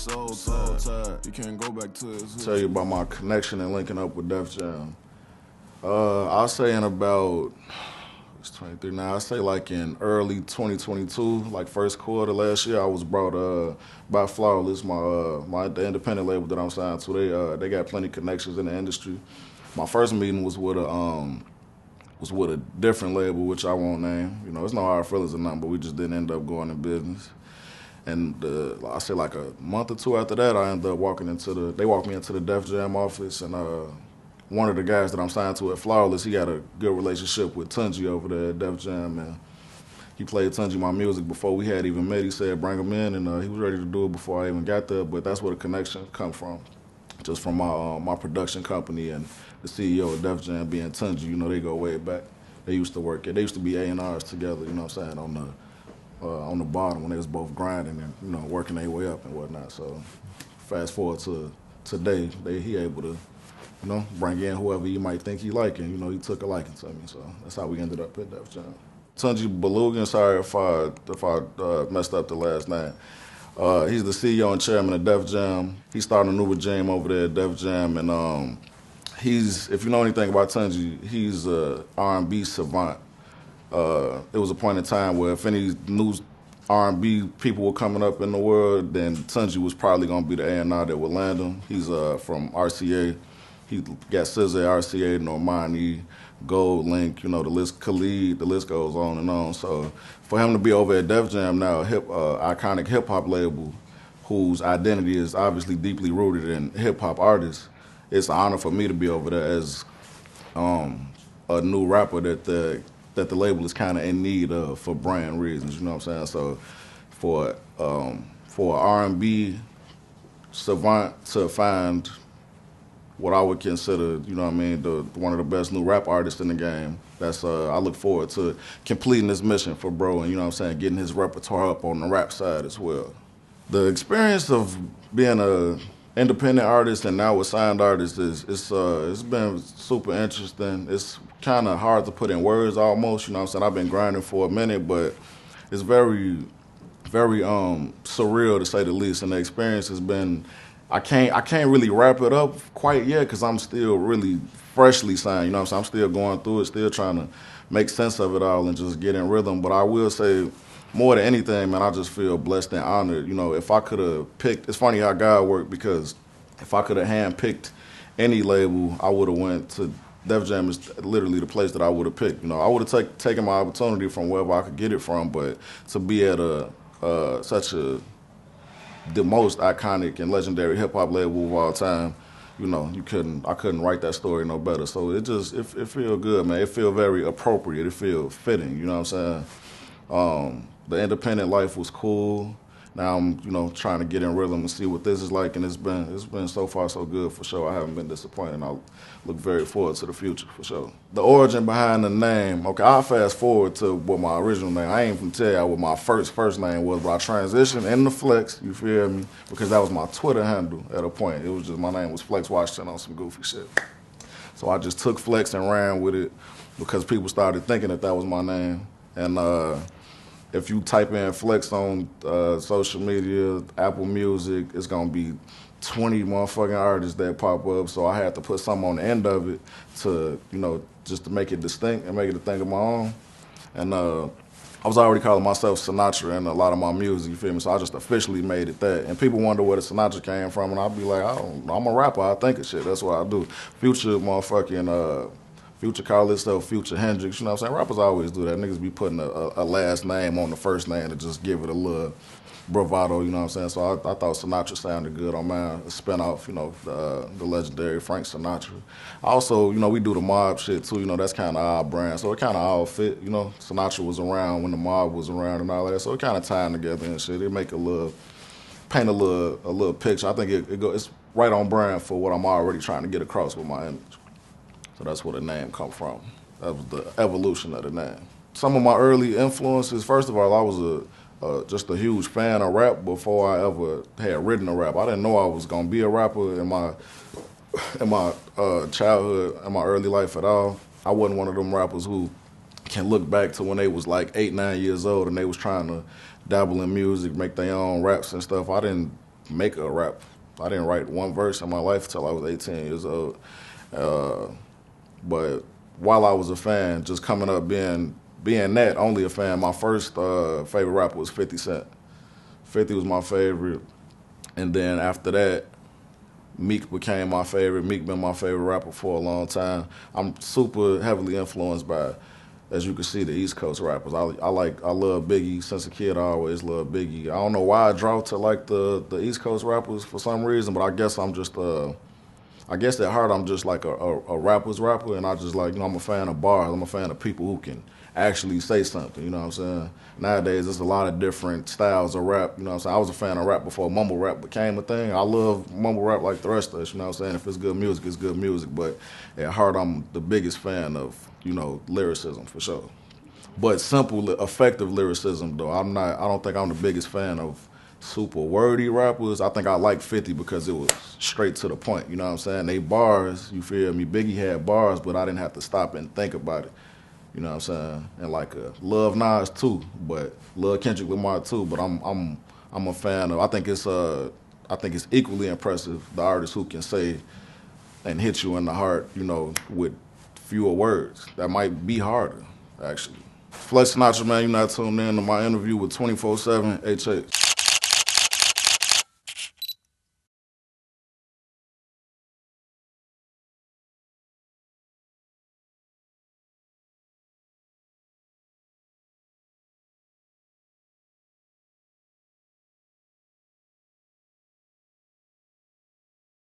soul tied. You can't go back to it. Tell you about my connection and linking up with Def Jam. I'll say in about, it's 23 now, I'll say like in early 2022, like first quarter last year, I was brought by Flawless, the independent label that I'm signed to. They got plenty of connections in the industry. My first meeting was with a different label, which I won't name. You know, it's no hard feelings or nothing, but we just didn't end up going in business. And I say like a month or two after that, I ended up they walked me into the Def Jam office, and one of the guys that I'm signed to at Flawless, he had a good relationship with Tunji over there at Def Jam, and he played Tunji my music before we had even met. He said bring him in, and he was ready to do it before I even got there, but that's where the connection come from, just from my production company and the CEO of Def Jam being Tunji. You know, they go way back. They used to work they used to be A&Rs together, you know what I'm saying, on the bottom when they was both grinding and, you know, working their way up and whatnot. So fast forward to today, he able to, you know, bring in whoever you might think he liking. You know, he took a liking to me, so that's how we ended up at Def Jam. Tunji Belugan, sorry if I messed up the last name. He's the CEO and chairman of Def Jam. He started a new regime over there at Def Jam, and if you know anything about Tunji, he's a R&B savant. It was a point in time where if any new R&B people were coming up in the world, then Tunji was probably gonna be the A&R that would land him. He's from RCA. He got SZA, RCA, Normani, Gold Link, you know, the list, Khalid, the list goes on and on. So for him to be over at Def Jam now, iconic hip hop label, whose identity is obviously deeply rooted in hip hop artists, it's an honor for me to be over there as a new rapper that the label is kind of in need of for brand reasons. You know what I'm saying? So for an R&B savant to find what I would consider, you know what I mean, one of the best new rap artists in the game, I look forward to completing this mission for bro, and you know what I'm saying, getting his repertoire up on the rap side as well. The experience of being a independent artist and now a signed artist it's been super interesting. It's kind of hard to put in words almost, you know what I'm saying? I've been grinding for a minute, but it's very, very surreal to say the least, and the experience has been, I can't really wrap it up quite yet because I'm still really freshly signed, you know what I'm saying? I'm still going through it, still trying to make sense of it all and just get in rhythm. But I will say, more than anything, man, I just feel blessed and honored. You know, if I could have picked, it's funny how God worked, because if I could have handpicked any label, I would have went to Def Jam. Is literally the place that I would have picked. You know, I would have taken my opportunity from wherever I could get it from, but to be at the most iconic and legendary hip hop label of all time, you know, I couldn't write that story no better. So it feel good, man. It feel very appropriate. It feel fitting. You know what I'm saying? The independent life was cool. Now I'm, you know, trying to get in rhythm and see what this is like, and it's been so far so good for sure. I haven't been disappointed. I look very forward to the future for sure. The origin behind the name, okay, I'll fast forward to what my original name. I ain't even tell you what my first name was, but I transitioned into Flex, you feel me? Because that was my Twitter handle at a point. It was just, my name was Flex Washington on some goofy shit. So I just took Flex and ran with it because people started thinking that was my name. And if you type in Flex on social media, Apple Music, it's gonna be 20 motherfucking artists that pop up. So I had to put something on the end of it to, you know, just to make it distinct and make it a thing of my own. And I was already calling myself Sinatra in a lot of my music, you feel me? So I just officially made it that. And people wonder where the Sinatra came from, and I'd be like, I'm a rapper, I think of shit, that's what I do. Future call himself Future Hendrix, you know what I'm saying? Rappers always do that. Niggas be putting a last name on the first name to just give it a little bravado, you know what I'm saying? So I thought Sinatra sounded good on mine, a spinoff, you know, the legendary Frank Sinatra. Also, you know, we do the mob shit too, you know, that's kind of our brand, so it kind of all fit, you know? Sinatra was around when the mob was around and all that, so it kind of tied together and shit. It make paint a little picture. I think it's right on brand for what I'm already trying to get across with my image. So that's where the name come from. That was the evolution of the name. Some of my early influences, first of all, I was just a huge fan of rap before I ever had written a rap. I didn't know I was gonna be a rapper in my childhood, in my early life at all. I wasn't one of them rappers who can look back to when they was like 8, 9 years old and they was trying to dabble in music, make their own raps and stuff. I didn't make a rap. I didn't write one verse in my life until I was 18 years old. But while I was a fan, just coming up being that, only a fan, my first favorite rapper was 50 Cent. 50 was my favorite. And then after that, Meek became my favorite. Meek been my favorite rapper for a long time. I'm super heavily influenced by, as you can see, the East Coast rappers. I love Biggie. Since a kid, I always loved Biggie. I don't know why I draw to like the East Coast rappers for some reason, but I guess I'm just I guess at heart I'm just like a rapper's rapper, and I just like, I'm a fan of bars. I'm a fan of people who can actually say something, you know what I'm saying? Nowadays, there's a lot of different styles of rap, you know what I'm saying? I was a fan of rap before mumble rap became a thing. I love mumble rap like the rest of us, you know what I'm saying? If it's good music, it's good music, but at heart, I'm the biggest fan of, lyricism for sure. But simple, effective lyricism, though. I don't think I'm the biggest fan of super wordy rappers. I think I like 50 because it was straight to the point, you know what I'm saying? They bars, you feel me? Biggie had bars, but I didn't have to stop and think about it. You know what I'm saying? And like love Nas too, but love Kendrick Lamar too. But I'm a fan of. I think it's equally impressive the artists who can say and hit you in the heart, with fewer words. That might be harder, actually. Flex Sinatra, man, you're not tuned in to my interview with 24/7 HH.